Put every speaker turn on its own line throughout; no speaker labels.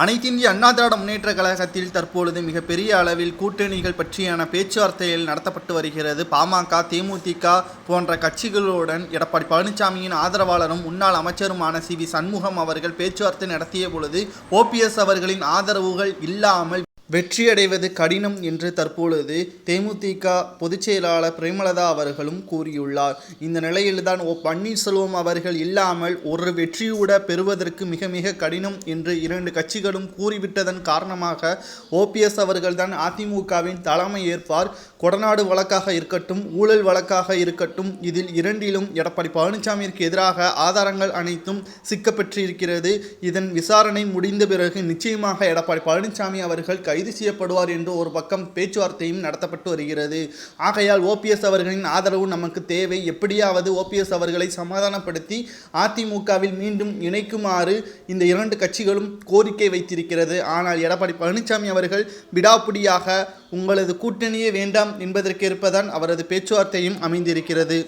அனைத்திந்திய அண்ணா திராவிட முன்னேற்ற கழகத்தில் தற்பொழுது மிகப்பெரிய அளவில் கூட்டணிகள் பற்றியான பேச்சுவார்த்தைகள் நடத்தப்பட்டு வருகிறது. பாமக, தேமுதிக போன்ற கட்சிகளுடன் எடப்பாடி பழனிசாமியின் ஆதரவாளரும் முன்னாள் அமைச்சருமான சி.வி. சண்முகம் அவர்கள் பேச்சுவார்த்தை நடத்திய பொழுது ஓபிஎஸ் அவர்களின் ஆதரவுகள் இல்லாமல் வெற்றியடைவது கடினம் என்று தற்பொழுது தேமுதிக பொதுச் செயலாளர் பிரேமலதா அவர்களும் கூறியுள்ளார். இந்த நிலையில்தான் பன்னீர்செல்வம் அவர்கள் இல்லாமல் ஒரு வெற்றியூட பெறுவதற்கு மிக மிக கடினம் என்று இரண்டு கட்சிகளும் கூறிவிட்டதன் காரணமாக ஓபிஎஸ் அவர்கள்தான் அதிமுகவின் தலைமை ஏற்பார். கொடநாடு வழக்காக இருக்கட்டும், ஊழல் வழக்காக இருக்கட்டும், இதில் இரண்டிலும் எடப்பாடி பழனிசாமிக்கு எதிராக ஆதாரங்கள் அனைத்தும் சிக்கப்பெற்றிருக்கிறது. இதன் விசாரணை முடிந்த பிறகு நிச்சயமாக எடப்பாடி பழனிசாமி அவர்கள் கைது செய்யப்படுவார் என்று ஒரு பக்கம் பேச்சுவார்த்தையும் நடத்தப்பட்டு வருகிறது. ஆகையால் ஓபிஎஸ் அவர்களின் ஆதரவு நமக்கு தேவை. எப்படியாவது ஓபிஎஸ் அவர்களை சமாதானப்படுத்தி அதிமுகவில் மீண்டும் இணைக்குமாறு இந்த இரண்டு கட்சிகளும் கோரிக்கை வைத்திருக்கிறது. ஆனால் எடப்பாடி பழனிசாமி அவர்கள் விடாப்பிடியாக உங்களது கூட்டணியே வேண்டாம் என்பதற்கேற்பதான் அவரது பேச்சுவார்த்தையும் அமைந்திருக்கிறது.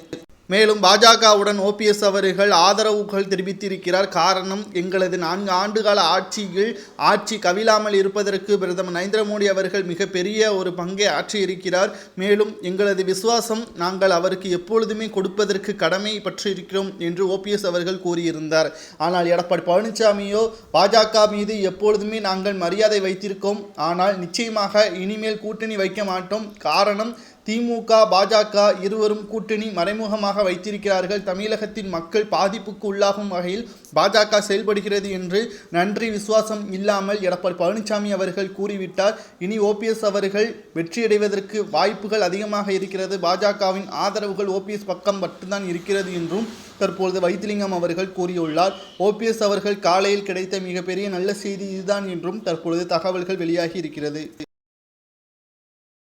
மேலும் பாஜகவுடன் ஓபிஎஸ் அவர்கள் ஆதரவுகள் தெரிவித்திருக்கிறார். காரணம், எங்களது 4 ஆண்டுகால ஆட்சி கவிழாமல் இருப்பதற்கு பிரதமர் நரேந்திர மோடி அவர்கள் மிகப்பெரிய ஒரு பங்கை ஆற்றியிருக்கிறார். மேலும் எங்களது விசுவாசம் நாங்கள் அவருக்கு எப்பொழுதுமே கொடுப்பதற்கு கடமை பற்றியிருக்கிறோம் என்று ஓபிஎஸ் அவர்கள் கூறியிருந்தார். ஆனால் எடப்பாடி பழனிசாமியோ பாஜக மீது எப்பொழுதுமே நாங்கள் மரியாதை வைத்திருக்கோம், ஆனால் நிச்சயமாக இனிமேல் கூட்டணி வைக்க மாட்டோம். காரணம், திமுக, பாஜக இருவரும் கூட்டணி மறைமுகமாக வைத்திருக்கிறார்கள். தமிழகத்தின் மக்கள் பாதிப்புக்கு உள்ளாகும் வகையில் பாஜக செயல்படுகிறது என்று நன்றி விசுவாசம் இல்லாமல் எடப்பாடி பழனிசாமி அவர்கள் கூறிவிட்டார். இனி ஓபிஎஸ் அவர்கள் வெற்றியடைவதற்கு வாய்ப்புகள் அதிகமாக இருக்கிறது. பாஜகவின் ஆதரவுகள் ஓபிஎஸ் பக்கம் மட்டும்தான் இருக்கிறது என்றும் தற்பொழுது வைத்திலிங்கம் அவர்கள் கூறியுள்ளார். ஓபிஎஸ் அவர்கள் காலையில் கிடைத்த மிகப்பெரிய நல்ல செய்தி இதுதான் என்றும் தற்பொழுது தகவல்கள் வெளியாகி இருக்கிறது.